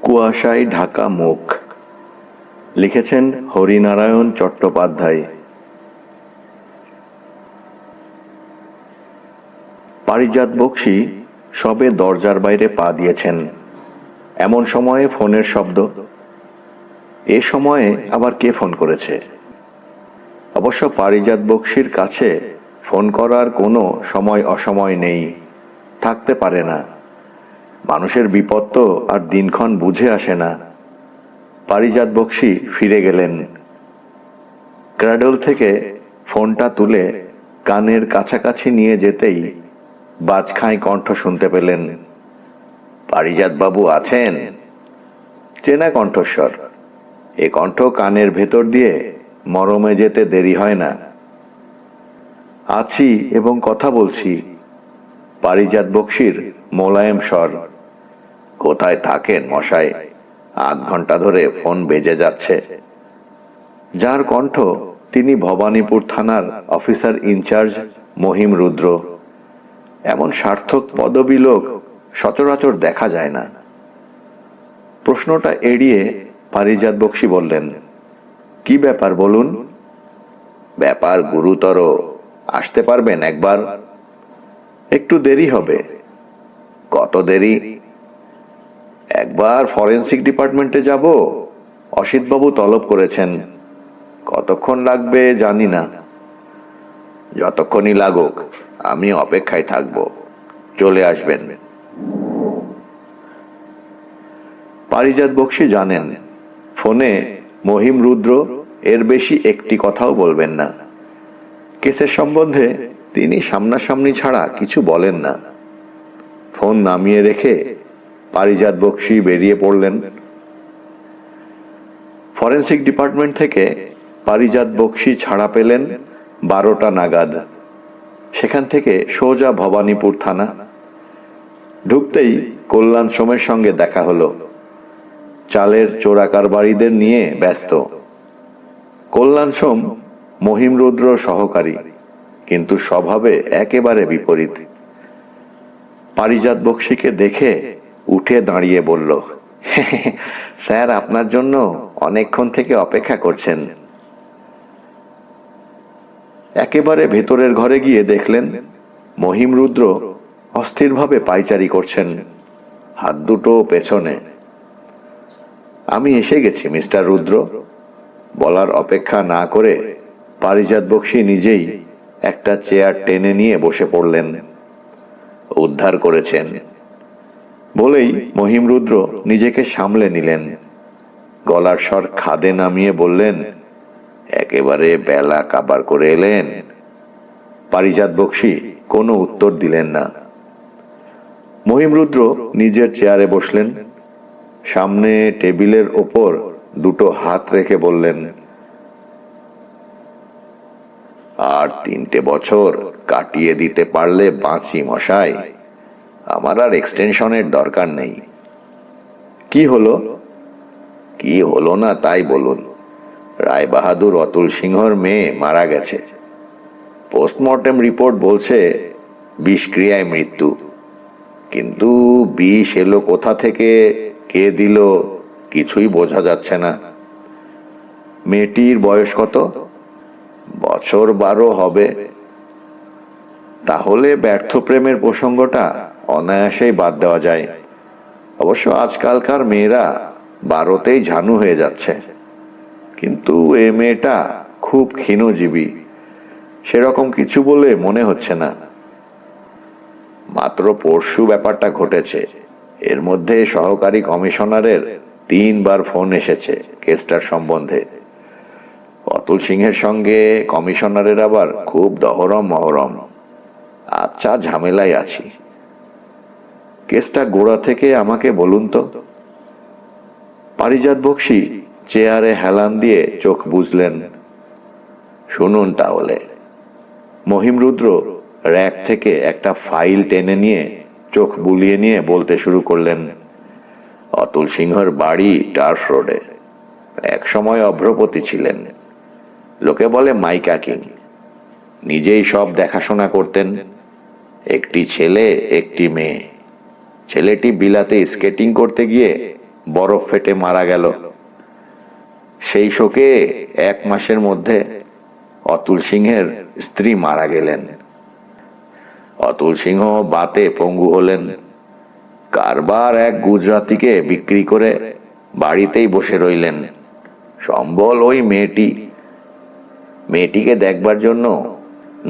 কুয়াশায় ঢাকা মুখ। লিখেছেন হরিনারায়ণ চট্টোপাধ্যায়। পারিজাত বক্সী সবে দরজার বাইরে পা দিয়েছেন, এমন সময়ে ফোনের শব্দ। এ সময়ে আবার কে ফোন করেছে? অবশ্য পারিজাত বক্সীর কাছে ফোন করার কোনো সময় অসময় নেই, থাকতে পারে না। মানুষের বিপদ তো আর দিনক্ষণ বুঝে আসে না। পারিজাত বক্সী ফিরে গেলেন। ক্র্যাডল থেকে ফোনটা তুলে কানের কাছাকাছি নিয়ে যেতেই বাজখাঁই কণ্ঠ শুনতে পেলেন। পারিজাত বাবু আছেন? চেনা কণ্ঠস্বর। এ কণ্ঠ কানের ভেতর দিয়ে মরমে যেতে দেরি হয় না। আছি এবং কথা বলছি। পারিজাত বক্সীর মোলায়েম স্বর। কোথায় থাকেন মশাই? আধ ঘন্টা ধরে ফোন বেজে যাচ্ছে। যার কণ্ঠ, তিনি ভবানীপুর থানার অফিসার ইনচার্জ মহিম রুদ্র। এমন সার্থক পদবী লোক সচরাচর দেখা যায় না। প্রশ্নটা এড়িয়ে পারিজাত বক্সী বললেন, কি ব্যাপার বলুন? ব্যাপার গুরুতর। আসতে পারবেন একবার? একটু দেরি হবে। কত দেরি? একবার ফরেন্সিক ডিপার্টমেন্টে যাব, অসিতবাবু তলব করেছেন। কতক্ষণ লাগবে জানি না। যতক্ষণই লাগুক, আমি অপেক্ষায় থাকব। চলে আসবেন। পারিজাত বক্সী জানেন, ফোনে মহিম রুদ্র এর বেশি একটি কথাও বলবেন না। কেসের সম্বন্ধে তিনি সামনাসামনি ছাড়া কিছু বলেন না। ফোন নামিয়ে রেখে পারিজাত বক্সী বেরিয়ে পড়লেন। ফরেন্সিক ডিপার্টমেন্ট থেকে পারিজাত বক্সী ছাড়া পেলেন 12টা নাগাদ। সেখান থেকে সোজা ভবানীপুর থানা। ঢুকতেই কল্যাণ সোমের সঙ্গে দেখা হলো। চালের চোরাকারবারিদের নিয়ে ব্যস্ত। কল্যাণ সোম মহিম রুদ্র সহকারী, কিন্তু স্বভাবে একেবারে বিপরীত। পারিজাত বক্সীকে দেখে উঠে দাঁড়িয়ে বলল, স্যার আপনার জন্য অনেকক্ষণ থেকে অপেক্ষা করছেন। একেবারে ভেতরের ঘরে গিয়ে দেখলেন মহিম রুদ্র অস্থিরভাবে পায়চারি করছেন, হাত দুটো পেছনে। আমি এসে গেছি মিস্টার রুদ্র। বলার অপেক্ষা না করে পারিজাত বক্সী নিজেই একটা চেয়ার টেনে নিয়ে বসে পড়লেন। উদ্ধার করেছেন বলেই মহিম রুদ্র নিজেকে সামলে নিলেন। গলার স্বর খাদে নামিয়ে বললেন, একেবারে বেলা কাবার করে এলেন। পারিজাত বক্সী কোনো উত্তর দিলেন না। মহিম রুদ্র নিজের চেয়ারে বসলেন। সামনে টেবিলের ওপর দুটো হাত রেখে বললেন, আর 3টে বছর কাটিয়ে দিতে পারলে বাঁচি মশাই। আমার আর এক্সটেনশনের দরকার নেই। কি হলো? কি হলো না তাই বলুন। রায় বাহাদুর অতুল সিংহর মেয়ে মারা গেছে। পোস্টমর্টেম রিপোর্ট বলছে বিষক্রিয়ায় মৃত্যু, কিন্তু বিষ এলো কোথা থেকে, কে দিল, কিছুই বোঝা যাচ্ছে না। মেয়েটির বয়স কত? বছর 12 হবে। তাহলে ব্যর্থ প্রেমের প্রসঙ্গটা অনায়াসেই বাদ দেওয়া যায়। অবশ্য আজকালকার মেয়েরা 12তেই ঝানু হয়ে যাচ্ছে। কিন্তু এ মেয়েটা খুব ক্ষীণজীবী, সেরকম কিছু বলে মনে হচ্ছে না। মাত্র পরশু ব্যাপারটা ঘটেছে। এর মধ্যে সহকারী কমিশনারের 3 বার ফোন এসেছে কেসটার সম্বন্ধে। অতুল সিংহের সঙ্গে কমিশনারের আবার খুব দহরম মহরম। আচ্ছা, ঝামেলায় আছি। কেসটা গোড়া থেকে আমাকে বলুন তো। পারিজাত বক্সী চেয়ারে হেলান দিয়ে চোখ বুজলেন। শুনুন তাহলে। মহিম রুদ্র র্যাক থেকে একটা ফাইল টেনে নিয়ে চোখ বুলিয়ে নিয়ে বলতে শুরু করলেন, অতুল সিংহর বাড়ি টার্ফ রোডে। এক সময় অভ্রপতি ছিলেন। লোকে বলে মাইকা কিং। নিজেই সব দেখাশোনা করতেন। একটি ছেলে, একটি মেয়ে। ছেলেটি বিলাতে স্কেটিং করতে গিয়ে বরফ ফেটে মারা গেল। সেই শোকে 1 মাসের মধ্যে অতুল সিংহের স্ত্রী মারা গেলেন। অতুল সিংহ বাতে পঙ্গু হলেন। কারবার এক গুজরাতিকে বিক্রি করে বাড়িতেই বসে রইলেন। সম্বল ওই মেয়েটিকে দেখবার জন্য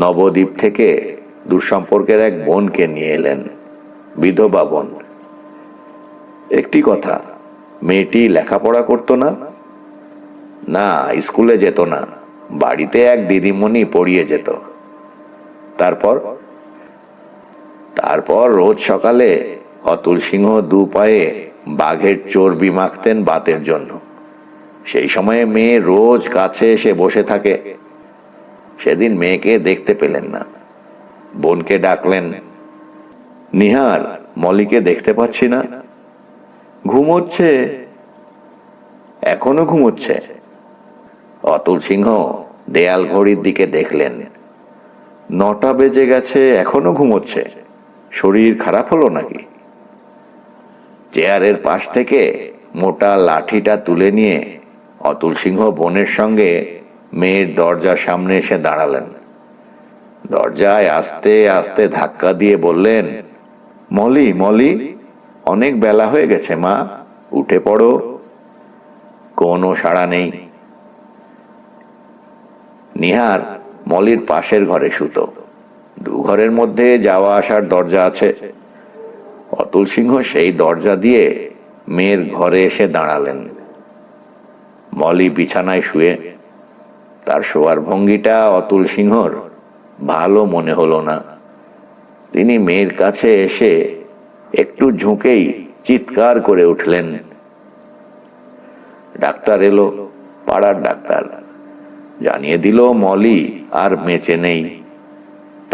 নবদ্বীপ থেকে দূরসম্পর্কের এক বোনকে নিয়ে এলেন, বিধবা বোন। একটি কথা, মেয়েটি লেখাপড়া করতো না, না স্কুলে যেত না, বাড়িতে এক দিদিমণি পড়িয়ে যেত। তারপর রোজ সকালে অতুল সিংহ 2 পায়ে বাঘের চর্বি মাখতেন বাতের জন্য। সেই সময়ে মেয়ে রোজ কাছে এসে বসে থাকে। সেদিন মেয়েকে দেখতে পেলেন না। বোনকে ডাকলেন, নিহার, মলিকে দেখতে পাচ্ছি না, ঘুমোচ্ছে, এখনো ঘুমোচ্ছে। অতুল সিংহ দেয়াল ঘড়ির দিকে দেখলেন, 9টা বেজে গেছে, এখনো ঘুমোচ্ছে। শরীর খারাপ হলো নাকি? চেয়ারের পাশ থেকে মোটা লাঠিটা তুলে নিয়ে অতুল সিংহ বোনের সঙ্গে মেয়ের দরজার সামনে এসে দাঁড়ালেন। দরজায় আস্তে আস্তে ধাক্কা দিয়ে বললেন, মলি, অনেক বেলা হয়ে গেছে মা, উঠে পড়ো। কোনো সাড়া নেই। নিহার মলির পাশের ঘরে শুতো। 2 ঘরের মধ্যে যাওয়া আসার দরজা আছে। অতুল সিংহ সেই দরজা দিয়ে মেয়ের ঘরে এসে দাঁড়ালেন। মলি বিছানায় শুয়ে। তার শোয়ার ভঙ্গিটা অতুল সিংহর ভালো মনে হলো না। তিনি মেয়ের কাছে এসে একটু ঝুঁকেই চিৎকার করে উঠলেন। ডাক্তার এলো, পাড়ার ডাক্তার। জানিয়ে দিল মলি আর বেঁচে নেই।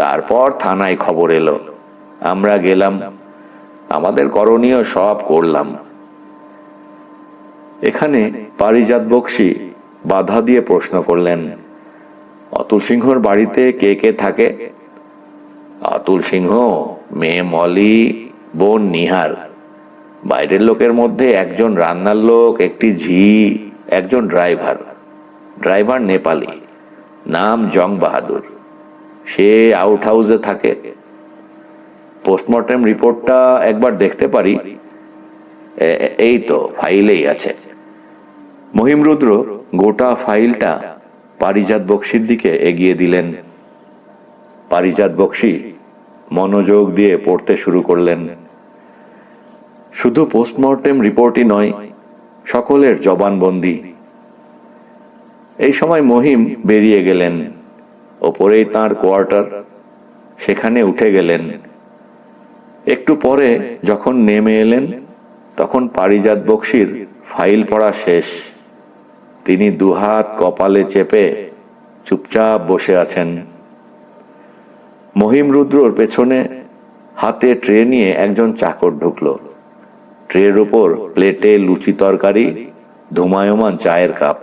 তারপর থানায় খবর এলো। আমরা গেলাম, আমাদের করণীয় সব করলাম। এখানে পারিজাত বক্সী বাধা দিয়ে প্রশ্ন করলেন, অতুল সিংহর বাড়িতে কে কে থাকে? অতুল সিংহ, মেয়ে মলি, বোন নিহার। বাইরের লোকের মধ্যে একজন রান্নার লোক, একটি ঝি, একজন ড্রাইভার নেপালি, নাম জং বাহাদুর। সে আউট হাউসে থাকে। পোস্টমর্টেম রিপোর্টটা একবার দেখতে পারি? এই তো ফাইলেই আছে। মহিমরুদ্র গোটা ফাইলটা পারিজাত বক্সীর দিকে এগিয়ে দিলেন। পারিজাত বক্সী মনোযোগ দিয়ে পড়তে শুরু করলেন। শুধু পোস্টমর্টেম রিপোর্টই নয়, সকলের জবানবন্দি। এই সময় মহিম বেরিয়ে গেলেন। ওপরেই তাঁর কোয়ার্টার, সেখানে উঠে গেলেন। একটু পরে যখন নেমে এলেন, তখন পারিজাত বক্সীর ফাইল পড়া শেষ। তিনি 2 হাত কপালে চেপে চুপচাপ বসে আছেন। মহিমরুদ্রর পেছনে হাতে ট্রে নিয়ে একজন চাকর ঢুকল। ট্রের উপর প্লেটে লুচি তরকারি, ধুমায়মান চায়ের কাপ।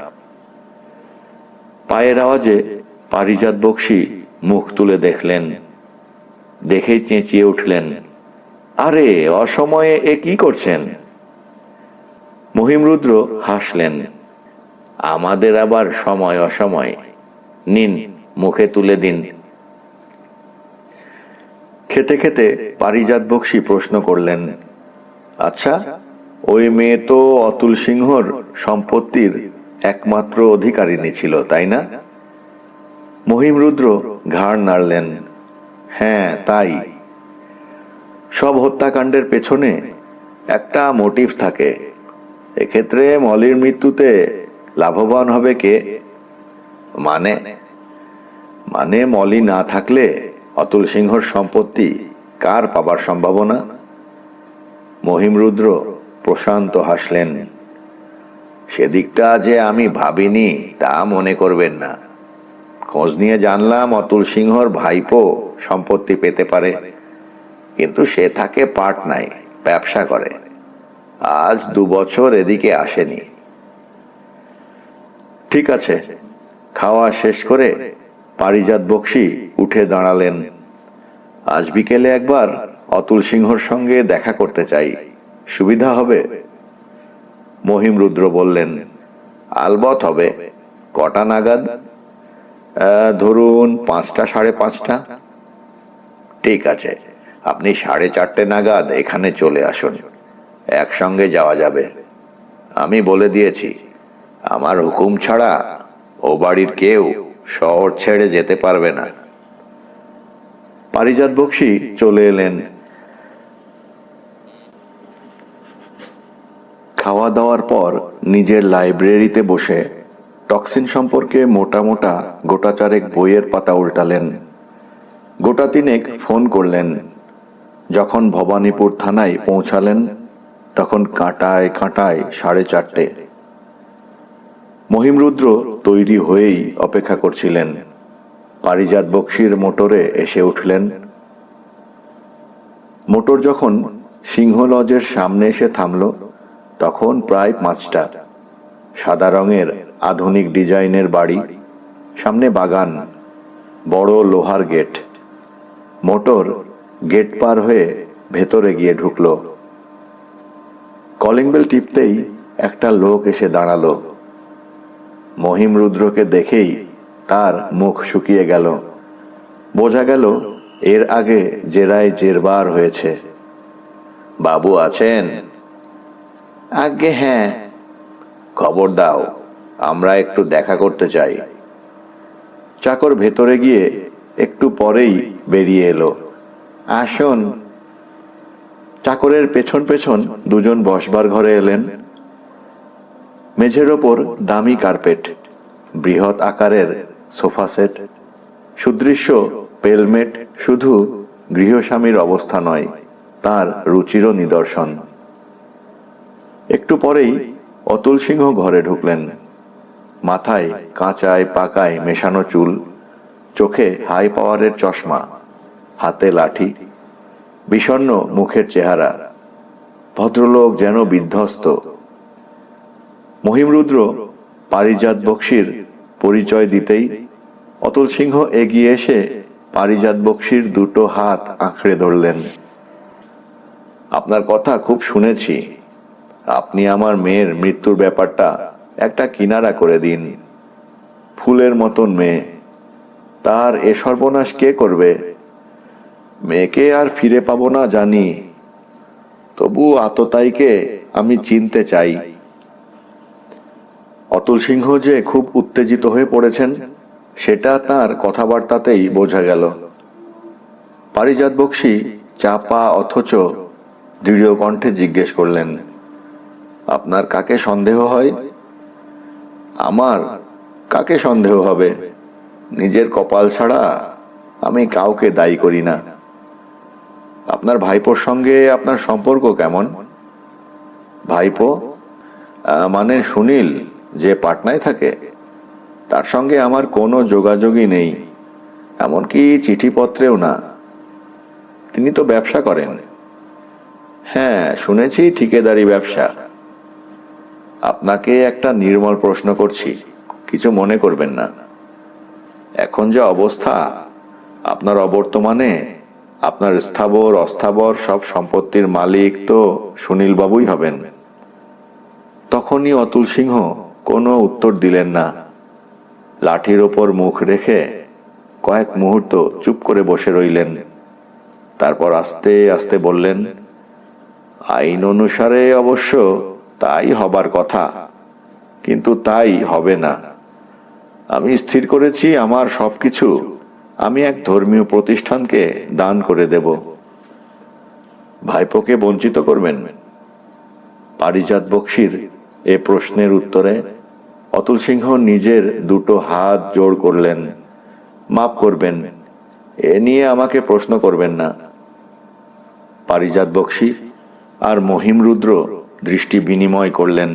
পায়ের আওয়াজে পারিজাত বক্সী মুখ তুলে দেখলেন। দেখেই চেঁচিয়ে উঠলেন, আরে অসময়ে এ কি করছেন? মহিমরুদ্র হাসলেন, আমাদের আবার সময় অসময়, নিন মুখে তুলে দিন। খেতে খেতে পারিজাত বক্সী প্রশ্ন করলেন, আচ্ছা, ওই মেয়ে তো অতুল সিংহর সম্পত্তির একমাত্র অধিকারিণী ছিল, তাই না? মহিমরুদ্র ঘাড় নাড়লেন, হ্যাঁ তাই। সব হত্যাকাণ্ডের পেছনে একটা মোটিভ থাকে। এক্ষেত্রে মলির মৃত্যুতে লাভবান হবে কে? মানে মলি না থাকলে অতুল সিংহর সম্পত্তি কার পাবার সম্ভাবনা? মহিমরুদ্র প্রশান্ত হাসলেন, সেদিকটা যে আমি ভাবিনি তা মনে করবেন না। খোঁজ নিয়ে জানলাম অতুল সিংহর ভাইপো সম্পত্তি পেতে পারে, কিন্তু সে থাকে পাটনায়, ব্যবসা করে। আজ 2 বছর এদিকে আসেনি। ঠিক আছে। খাওয়া শেষ করে পারিজাত বক্সী উঠে দাঁড়ালেন। আজ বিকেলে একবার অতুল সিংহর সঙ্গে দেখা করতে চাই, সুবিধা হবে? মহিমরুদ্র বললেন, আলবত হবে। কটা নাগাদ? ধরুন 5টা, 5:30। ঠিক আছে, আপনি 4:30 নাগাদ এখানে চলে আসুন, একসঙ্গে যাওয়া যাবে। আমি বলে দিয়েছি, আমার হুকুম ছাড়া ও বাড়ির কেউ শহর ছেড়ে যেতে পারবে না। পারিজাত বক্সী চলে এলেন। খাওয়া দাওয়ার পর নিজের লাইব্রেরিতে বসে টক্সিন সম্পর্কে মোটা মোটা গোটা চারেক বইয়ের পাতা উল্টালেন। গোটা তিনেক ফোন করলেন। যখন ভবানীপুর থানায় পৌঁছালেন তখন কাঁটায় কাঁটায় 4:30। মহিমরুদ্র তৈরি হয়েই অপেক্ষা করছিলেন। পারিজাত বক্সীর মোটরে এসে উঠলেন। মোটর যখন সিংহ লজের সামনে এসে থামল তখন প্রায় 5টা। সাদা রঙের আধুনিক ডিজাইনের বাড়ি, সামনে বাগান, বড় লোহার গেট। মোটর গেট পার হয়ে ভেতরে গিয়ে ঢুকল। কলিং বেল টিপতেই একটা লোক এসে দাঁড়ালো। মহিমরুদ্রকে দেখেই তার মুখ শুকিয়ে গেল। বোঝা গেল এর আগে জেরায় জেরবার হয়েছে। বাবু আছেন? আজ্ঞে হ্যাঁ। খবর দাও, আমরা একটু দেখা করতে চাই। চাকর ভেতরে গিয়ে একটু পরেই বেরিয়ে এলো। আসুন। চাকরের পেছন পেছন দুজন বসবার ঘরে এলেন। মেঝের ওপর দামি কার্পেট, বৃহৎ আকারের সোফা সেট, সুদৃশ্য পেলমেট শুধু গৃহস্বামীর অবস্থা নয়, তার রুচিরও নিদর্শন। একটু পরেই অতুল সিংহ ঘরে ঢুকলেন। মাথায় কাঁচায় পাকায় মেশানো চুল, চোখে হাই পাওয়ারের চশমা, হাতে লাঠি, বিষণ্ণ মুখের চেহারা। ভদ্রলোক যেন বিধ্বস্ত। মহিমরুদ্র পারিজাত বক্সীর পরিচয় দিতেই অতুল সিংহ এগিয়ে এসে পারিজাত বক্সীর দুটো হাত আঁকড়ে ধরলেন। আপনার কথা খুব শুনেছি। আপনি আমার মেয়ের মৃত্যুর ব্যাপারটা একটা কিনারা করে দিন। ফুলের মতন মেয়ে, তার এ সর্বনাশ কে করবে? মেয়েকে আর ফিরে পাবো না জানি, তবু আততায়ীকে আমি চিনতে চাই। অতুল সিংহ যে খুব উত্তেজিত হয়ে পড়েছেন সেটা তার কথাবার্তাতেই বোঝা গেল। পারিজাত বক্সী চাপা অথচ দৃঢ় কণ্ঠে জিজ্ঞেস করলেন, আপনার কাকে সন্দেহ হয়? আমার কাকে সন্দেহ হবে? নিজের কপাল ছাড়া আমি কাউকে দায়ী করি না। আপনার ভাইপোর সঙ্গে আপনার সম্পর্ক কেমন? ভাইপো মানে সুনীল, যে পাটনায় থাকে? তার সঙ্গে আমার কোনো যোগাযোগই নেই, এমনকি চিঠিপত্রেও না। তিনি তো ব্যবসা করেন। হ্যাঁ, শুনেছি ঠিকাদারি ব্যবসা। আপনাকে একটা নির্মল প্রশ্ন করছি, কিছু মনে করবেন না। এখন যে অবস্থা, আপনার অবর্তমানে আপনার স্থাবর অস্থাবর সব সম্পত্তির মালিক তো সুনীল বাবুই হবেন। তখনই অতুল সিংহ কোনো উত্তর দিলেন না। লাঠির ওপর মুখ রেখে কয়েক মুহূর্ত চুপ করে বসে রইলেন। তারপর আস্তে আস্তে বললেন, আইন অনুসারে অবশ্য তাই হবার কথা, কিন্তু তাই হবে না। আমি স্থির করেছি আমার সবকিছু আমি এক ধর্মীয় প্রতিষ্ঠানকে দান করে দেব। ভাইপোকে বঞ্চিত করবেন? পারিজাত বক্সীর এ প্রশ্নের উত্তরে অতুল সিংহ নিজের দুটো হাত জোড় করলেন। মাফ করবেন, এ নিয়ে আমাকে প্রশ্ন করবেন না। পারিজাত বক্সী আর মহিমরুদ্র দৃষ্টি বিনিময় করলেন।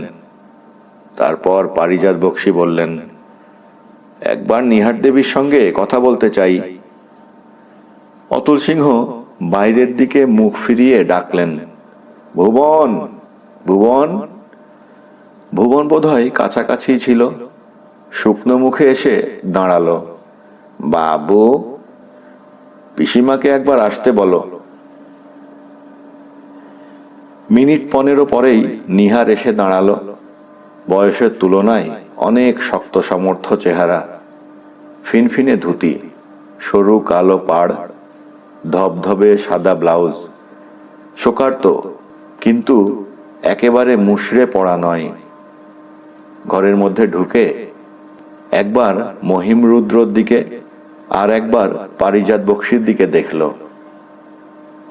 তারপর পারিজাত বক্সী বললেন, একবার নিহার দেবীর সঙ্গে কথা বলতে চাই। অতুল সিংহ বাইরের দিকে মুখ ফিরিয়ে ডাকলেন, ভুবন, ভুবন। ভুবন বোধহয় কাছাকাছি ছিল। শুকনো মুখে এসে দাঁড়ালো। বাবু, পিসিমাকে একবার আসতে বলো। মিনিট 15 পরেই নিহার এসে দাঁড়ালো। বয়সের তুলনায় অনেক শক্ত সমর্থ চেহারা, ফিনফিনে ধুতি, সরু কালো পাড়, ধবধবে সাদা ব্লাউজ। শোকার্ত, কিন্তু একেবারে মুষড়ে পড়া নয়। ঘরের মধ্যে ঢুকে একবার মহিম রুদ্রর দিকে আর একবার পারিজাত বক্সির দিকে দেখল।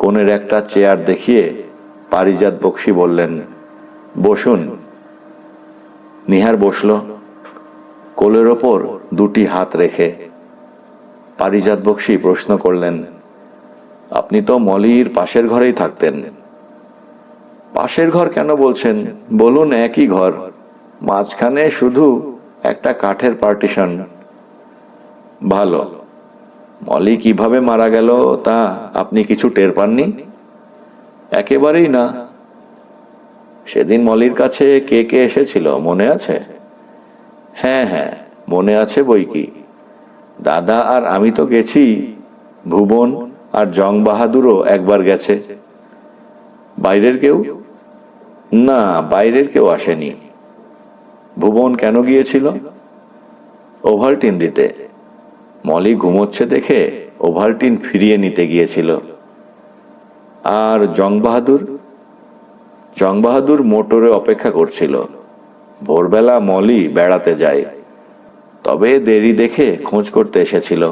কোণের একটা চেয়ার দেখিয়ে পারিজাত বক্সি বললেন, বসুন। নিহার বসল, কোলের ওপর দুটি হাত রেখে। পারিজাত বক্সি প্রশ্ন করলেন, আপনি তো মলির পাশের ঘরেই থাকতেন। পাশের ঘর কেন বলছেন? বলুন, একই ঘর, মাঝখানে শুধু একটা কাঠের পার্টিশন। ভালো। মলি কিভাবে মারা গেল তা আপনি কিছু টের পাননি? একেবারেই না। সেদিন মলির কাছে কে কে এসেছিল মনে আছে? হ্যাঁ হ্যাঁ, মনে আছে বই কি। দাদা আর আমি তো গেছি, ভুবন আর জং বাহাদুরও একবার গেছে। বাইরের কেউ? না, বাইরের কেউ আসেনি। ভুবন কেন গিয়েছিল? ওভালটিন দিতে। মলি ঘুমোচ্ছে দেখে ওভালটিন ফিরিয়ে নিতে গিয়েছিল। আর জং বাহাদুর? জং বাহাদুর মোটরে অপেক্ষা করছিল। ভোরবেলা মলি বেড়াতে যায়, তবে দেরি দেখে খোঁজ করতে এসেছিল।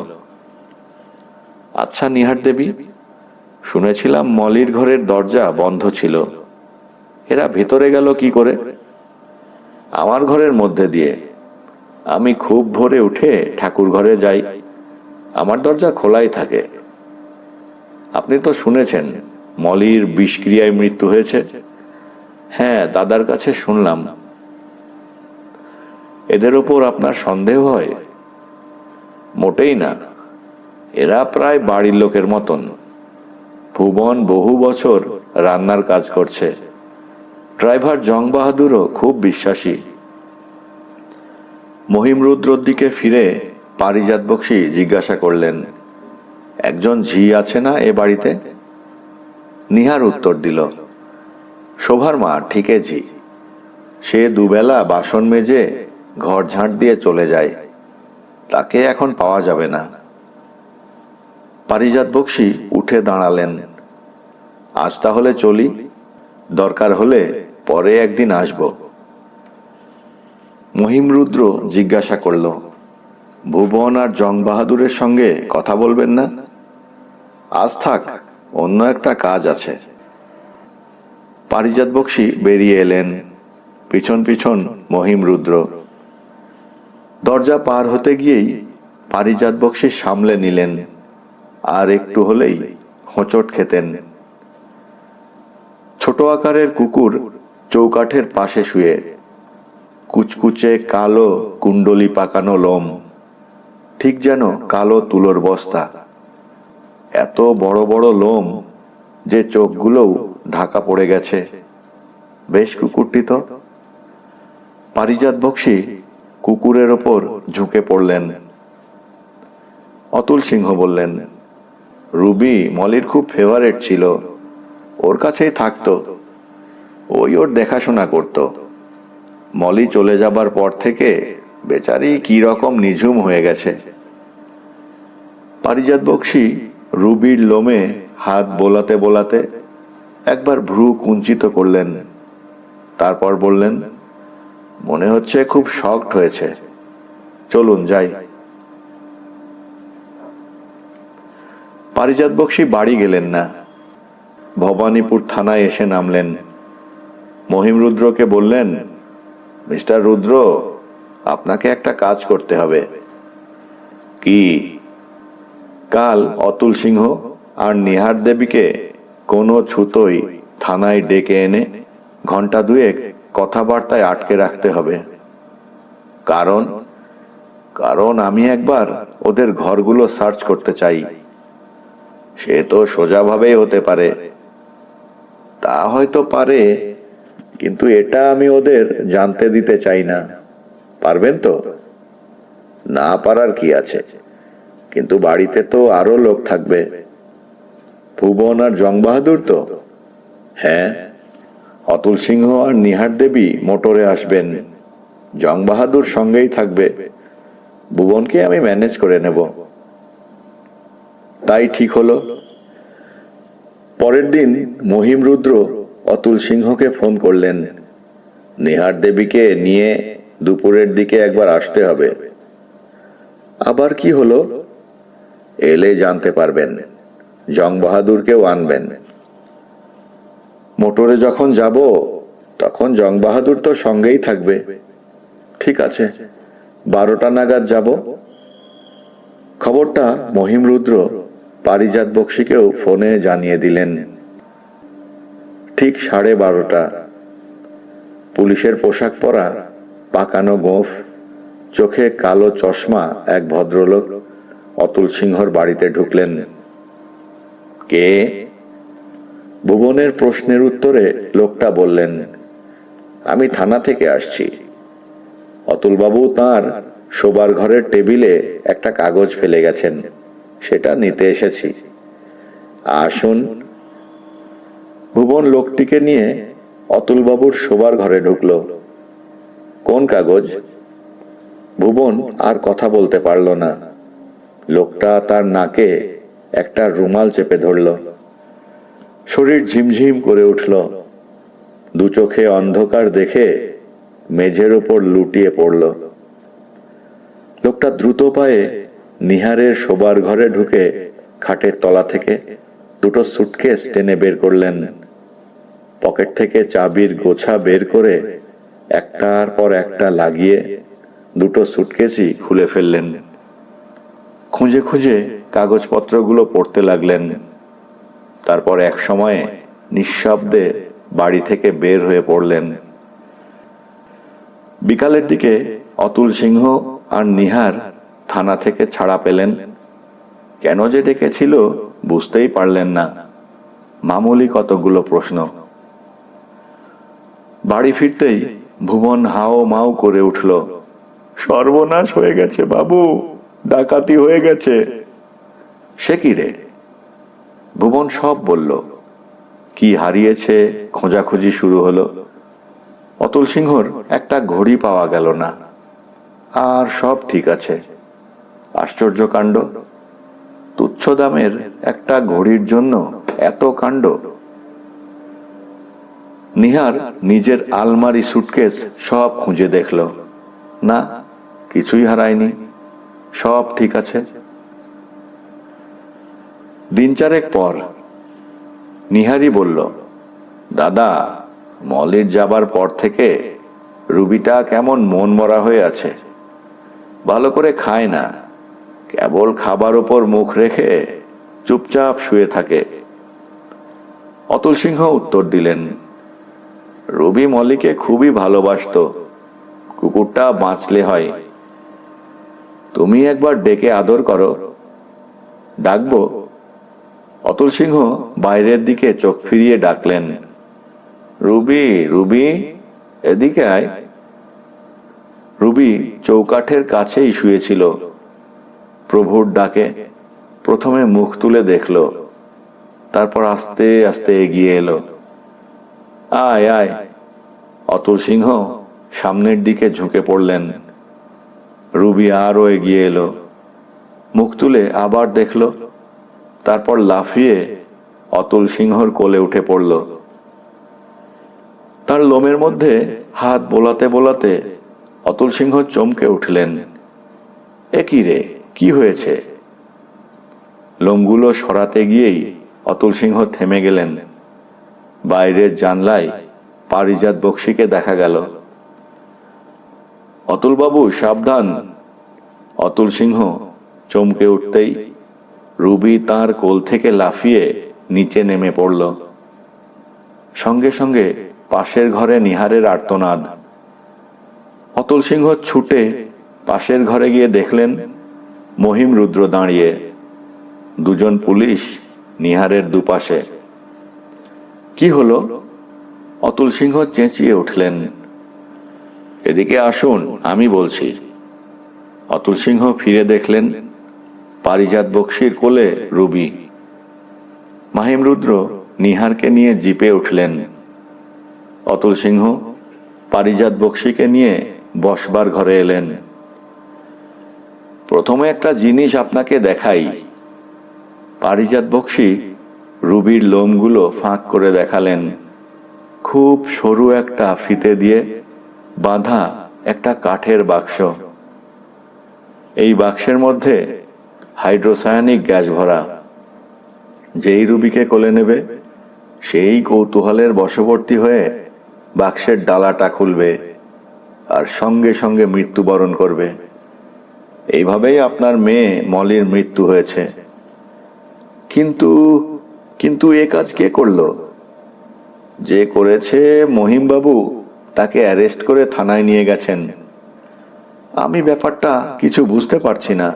আচ্ছা নিহার দেবী, শুনেছিলাম মলির ঘরের দরজা বন্ধ ছিল। এরা ভেতরে গেল কি করে? আমার ঘরের মধ্যে দিয়ে। আমি খুব ভোরে উঠে ঠাকুর ঘরে যাই, আমার দরজা খোলাই থাকে। আপনি তো শুনেছেন মলির বিষক্রিয়ায় মৃত্যু হয়েছে? হ্যাঁ, দাদার কাছে শুনলাম। এদের ওপর আপনার সন্দেহ হয়? মোটেই না। এরা প্রায় বাড়ির লোকের মতন। ভুবন বহু বছর রান্নার কাজ করছে। ড্রাইভার জং বাহাদুরও খুব বিশ্বাসী। মহিম রুদ্রর দিকে ফিরে পারিজাত বক্সি জিজ্ঞাসা করলেন, একজন ঝি আছে না এ বাড়িতে? নিহার উত্তর দিল, শোভার মা ঠিকে ঝি। সে দুবেলা বাসন মেজে ঘর ঝাঁট দিয়ে চলে যায়, তাকে এখন পাওয়া যাবে না। পারিজাত বক্সি উঠে দাঁড়ালেন। আজ তাহলে চলি, দরকার হলে পরে একদিন আসব। মহিম রুদ্র জিজ্ঞাসা করল, ভুবন আর জং বাহাদুরের সঙ্গে কথা বলবেন না? আজ থাক, অন্য একটা কাজ আছে। পারিজাত বক্সি বেরিয়ে এলেন, পিছন পিছন মহিম রুদ্র। দরজা পার হতে গিয়েই পারিজাত বক্সি সামলে নিলেন, আর একটু হলেই হোঁচট খেতেন। ছোট আকারের কুকুর চৌকাঠের পাশে শুয়ে, কুচকুচে কালো কুণ্ডলি পাকানো লোম, ঠিক যেন কালো তুলোর বস্তা। এত বড় বড় লোম যে চোখগুলোও ঢাকা পড়ে গেছে। বেশ কুকুরটি তো। পারিজাত বক্সি কুকুরের ওপর ঝুঁকে পড়লেন। অতুল সিংহ বললেন, রুবি মলির খুব ফেভারেট ছিল, ওর কাছেই থাকতো, ওই ওর দেখাশোনা করত। মলি চলে যাবার পর থেকে বেচারি কি রকম নিঝুম হয়ে গেছে। পারিজাত বক্সি রুবির লোমে হাত বোলাতে বোলাতে একবার ভ্রু কুঞ্চিত করলেন, তারপর বললেন, মনে হচ্ছে খুব শকড হয়েছে, চলুন যাই। পারিজাত বক্সি বাড়ি গেলেন না, ভবানীপুর থানায় এসে নামলেন। মহিম রুদ্রকে বললেন, মিস্টার রুদ্র, আপনাকে একটা কাজ করতে হবে। কি? কাল অতুল সিংহ আর নিহার দেবীকে কোনো ছুতোই থানায় ডেকে এনে ঘন্টা দুয়েক কথাবার্তায় আটকে রাখতে হবে। কারণ? কারণ আমি একবার ওদের ঘরগুলো সার্চ করতে চাই। সে তো সোজাভাবেই হতে পারে। তা হয়তো পারে, কিন্তু এটা আমি ওদের জানতে দিতে চাই না। পারবেন তো? না পারার কি আছে, কিন্তু বাড়িতে তো আরো লোক থাকবে। ভুবন আর জং বাহাদুর তো? হ্যাঁ। অতুল সিংহ আর নিহার দেবী মোটরে আসবেন, জং বাহাদুর সঙ্গেই থাকবে, ভুবনকে আমি ম্যানেজ করে নেব। তাই ঠিক হলো। পরের দিন মহিম রুদ্র অতুল সিংহকে ফোন করলেন, নিহার দেবীকে নিয়ে দুপুরের দিকে একবার আসতে হবে। আবার কি হলো? এলে জানতে পারবেন। জং বাহাদুরকেও আনবেন। মোটরে যখন যাব তখন জং বাহাদুর তো সঙ্গেই থাকবে। ঠিক আছে, 12টা নাগাদ যাব। খবরটা মহিম রুদ্র পারিজাত বক্সীকেও ফোনে জানিয়ে দিলেন। ঠিক 12:30। পুলিশের পোশাক পরা, পাকানো গোঁফ, চোখে কালো চশমা এক ভদ্রলোক অতুল সিংহর বাড়িতে ঢুকলেন। কে? ভুবনের প্রশ্নের উত্তরে লোকটা বললেন, আমি থানা থেকে আসছি। অতুলবাবু তাঁর শোবার ঘরের টেবিলে একটা কাগজ ফেলে গেছেন, সেটা নিতে এসেছি। আসুন। ভুবন লোকটিকে নিয়ে অতুলবাবুর শোবার ঘরে ঢুকল। কোন কাগজ? ভুবন আর কথা বলতে পারল না। লোকটা তার নাকে একটা রুমাল চেপে ধরল। শরীর ঝিমঝিম করে উঠল। দু চোখে অন্ধকার দেখে মেঝের ওপর লুটিয়ে পড়ল। লোকটা দ্রুত পায়ে নিহারের শোবার ঘরে ঢুকে খাটের তলা থেকে দুটো সুটকেস টেনে বের করলেন। পকেট থেকে চাবির গোছা বের করে একটার পর একটা লাগিয়ে দুটো সুটকেসই খুলে ফেললেন। খুঁজে খুঁজে কাগজপত্রগুলো পড়তে লাগলেন। তারপর এক সময়ে নিঃশব্দে বাড়ি থেকে বের হয়ে পড়লেন। বিকালের দিকে অতুল সিংহ আর নিহার থানা থেকে ছাড়া পেলেন। কেন যে ডেকেছিল বুঝতেই পারলেন না। মামুলি কতগুলো প্রশ্ন। বাড়ি ফিরতেই ভুবন হাও মাও করে উঠল, সর্বনাশ হয়ে গেছে বাবু, ডাকাতি হয়ে গেছে। সে কি রে? ভুবন সব বলল। কি হারিয়েছে খোঁজাখুঁজি শুরু হলো। অতুল সিংহর একটা ঘড়ি পাওয়া গেল না, আর সব ঠিক আছে। আশ্চর্য কাণ্ড, তুচ্ছ দামের একটা ঘড়ির জন্য এত কাণ্ড। নিহার নিজের আলমারি সুটকেস সব খুঁজে দেখল, না কিছুই হারায়নি, সব ঠিক আছে। দিন চারেক পর নিহারি বলল, দাদা, মলির যাবার পর থেকে রুবিটা কেমন মন মরা হয়ে আছে, ভালো করে খায় না, কেবল খাবার ওপর মুখ রেখে চুপচাপ শুয়ে থাকে। অতুল সিংহ উত্তর দিলেন, রবি মলিকে খুবই ভালোবাসতো, কুকুরটা বাঁচলে হয়। তুমি একবার ডেকে আদর করো। ডাকবো? অতুল সিংহ বাইরের দিকে চোখ ফিরিয়ে ডাকলেন, রুবি, রুবি, এদিকে আয়। রুবি চৌকাঠের কাছেই শুয়েছিল। প্রভুর ডাকে প্রথমে মুখ তুলে দেখল, তারপর আস্তে আস্তে এগিয়ে এলো। আয় আয়। অতুল সিংহ সামনের দিকে ঝুঁকে পড়লেন। রুবি আরও এগিয়ে এলো, মুখ তুলে আবার দেখল, তারপর লাফিয়ে অতুল সিংহর কোলে উঠে পড়ল। তার লোমের মধ্যে হাত বোলাতে বোলাতে অতুল সিংহ চমকে উঠলেন। এ কি রে, কি হয়েছে? লোমগুলো সরাতে গিয়েই অতুল সিংহ থেমে গেলেন। বাইরের জানলায় পারিজাত বক্সীকে দেখা গেল। অতুলবাবু সাবধান। অতুল সিংহ চমকে উঠতেই রুবি তার কোল থেকে লাফিয়ে নিচে নেমে পড়ল। সঙ্গে সঙ্গে পাশের ঘরে নিহারের আর্তনাদ। অতুল সিংহ ছুটে পাশের ঘরে গিয়ে দেখলেন মহিম রুদ্র দাঁড়িয়ে, দুজন পুলিশ নিহারের দুপাশে। কি হলো? অতুল সিংহ চেঁচিয়ে উঠলেন, এদিকে আসুন, আমি বলছি। অতুল সিংহ ফিরে দেখলেন পারিজাত বক্সীর কোলে রুবি। মাহিম রুদ্র নিহারকে নিয়ে জিপে উঠলেন। অতুল সিংহ পারিজাত বক্সীকে নিয়ে বসবার ঘরে এলেন। প্রথমে একটা জিনিস আপনাকে দেখাই। পারিজাত বক্সী রুবির লোমগুলো ফাঁক করে দেখালেন। খুব সরু একটা ফিতে দিয়ে বাঁধা একটা কাঠের বাক্স। এই বাক্সের মধ্যে হাইড্রোসায়ানিক গ্যাস ভরা। যেই রুবিকে কোলে নেবে সেই কৌতূহলের বশবর্তী হয়ে বাক্সের ডালাটা খুলবে আর সঙ্গে সঙ্গে মৃত্যুবরণ করবে। এইভাবেই আপনার মেয়ে মলির মৃত্যু হয়েছে। কিন্তু কিন্তু এ কাজ কে করলো? যে করেছে মহিমবাবু তাকে অ্যারেস্ট করে থানায় নিয়ে গেছেন। আমি ব্যাপারটা কিছু বুঝতে পারছি না।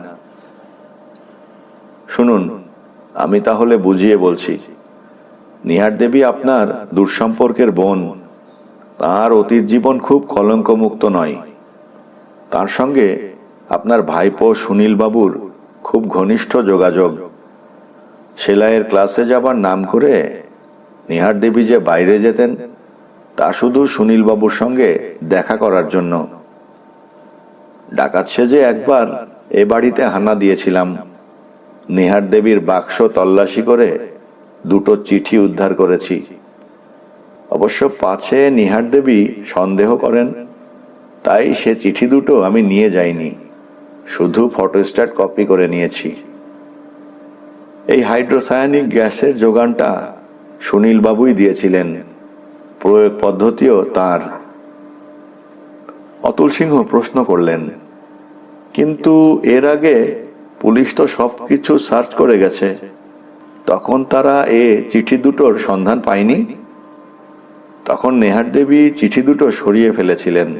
শুনুন, আমি তাহলে বুঝিয়ে বলছি। নিহার দেবী আপনার দূরসম্পর্কের বোন। তার অতীত জীবন খুব কলঙ্কমুক্ত নয়। তার সঙ্গে আপনার ভাইপো সুনীল বাবুর খুব ঘনিষ্ঠ যোগাযোগ। সেলাইয়ের ক্লাসে যাবার নাম করে নিহার দেবী যে বাইরে যেতেন তা শুধু সুনীল বাবুর সঙ্গে দেখা করার জন্য। ডাকাত সেজে একবার এ বাড়িতে হানা দিয়েছিলাম। নিহার দেবীর বাক্স তল্লাশি করে দুটো চিঠি উদ্ধার করেছি। অবশ্য পাছে নিহার দেবী সন্দেহ করেন, তাই সে চিঠি দুটো আমি নিয়ে যাইনি, শুধু ফটোস্ট্যাট কপি করে নিয়েছি। এই হাইড্রোসায়ানিক গ্যাসের যোগানটা সুনীল বাবুই দিয়েছিলেন, প্রয়োগ পদ্ধতিও তার। অতুল সিংহ প্রশ্ন করলেন, কিন্তু এর আগে পুলিশ তো সবকিছু সার্চ করে গেছে, তখন তারা এ চিঠি দুটোর সন্ধান পায়নি? তখন নেহার দেবী চিঠি দুটো সরিয়ে ফেলেছিলেন।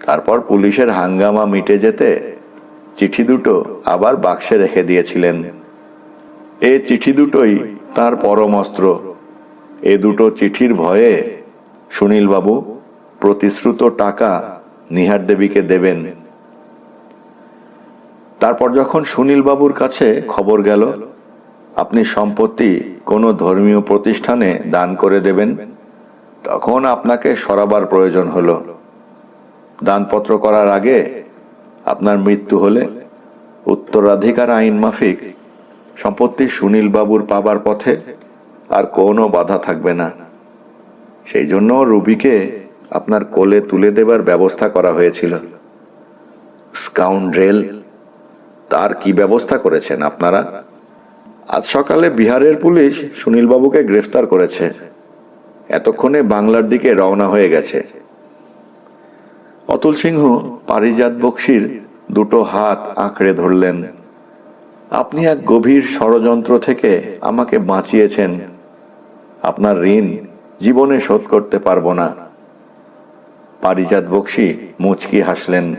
তারপর পুলিশের হাঙ্গামা মিটে যেতে চিঠি দুটো আবার বাক্সে রেখে দিয়েছিলেন। এ চিঠি দুটোই তার পরম অস্ত্র। এ দুটো চিঠির ভয়ে সুনীল বাবু প্রতিশ্রুত টাকা নিহার দেবীকে দেবেন। তারপর যখন সুনীল বাবুর কাছে খবর গেল আপনি সম্পত্তি কোনো ধর্মীয় প্রতিষ্ঠানে দান করে দেবেন, তখন আপনাকে সরাবার প্রয়োজন হলো। দানপত্র করার আগে আপনার মৃত্যু হলে উত্তরাধিকার আইন মাফিক সম্পত্তি সুনীল বাবুর পাবার পথে আর কোনো বাধা থাকবে না। সেই জন্য রুবিকে আপনার কোলে তুলে দেবার ব্যবস্থা করা হয়েছিল। স্কাউন্ড্রেল! তার কি ব্যবস্থা করেছেন আপনারা? আজ সকালে বিহারের পুলিশ সুনীল বাবুকে গ্রেফতার করেছে। এতক্ষণে বাংলার দিকে রওনা হয়ে গেছে। অতুল সিংহ পারিজাত বক্সীর দুটো হাত আঁকড়ে ধরলেন। আপনি এক গভীর ষড়যন্ত্র থেকে আমাকে বাঁচিয়েছেন। আপনার ঋণ জীবনে শোধ করতে পারবো না। পারিজাত বক্সী মুচকি হাসলেন।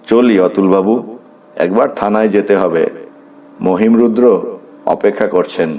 চলি অতুলবাবু, একবার থানায় যেতে হবে। মহিম রুদ্র অপেক্ষা করছেন।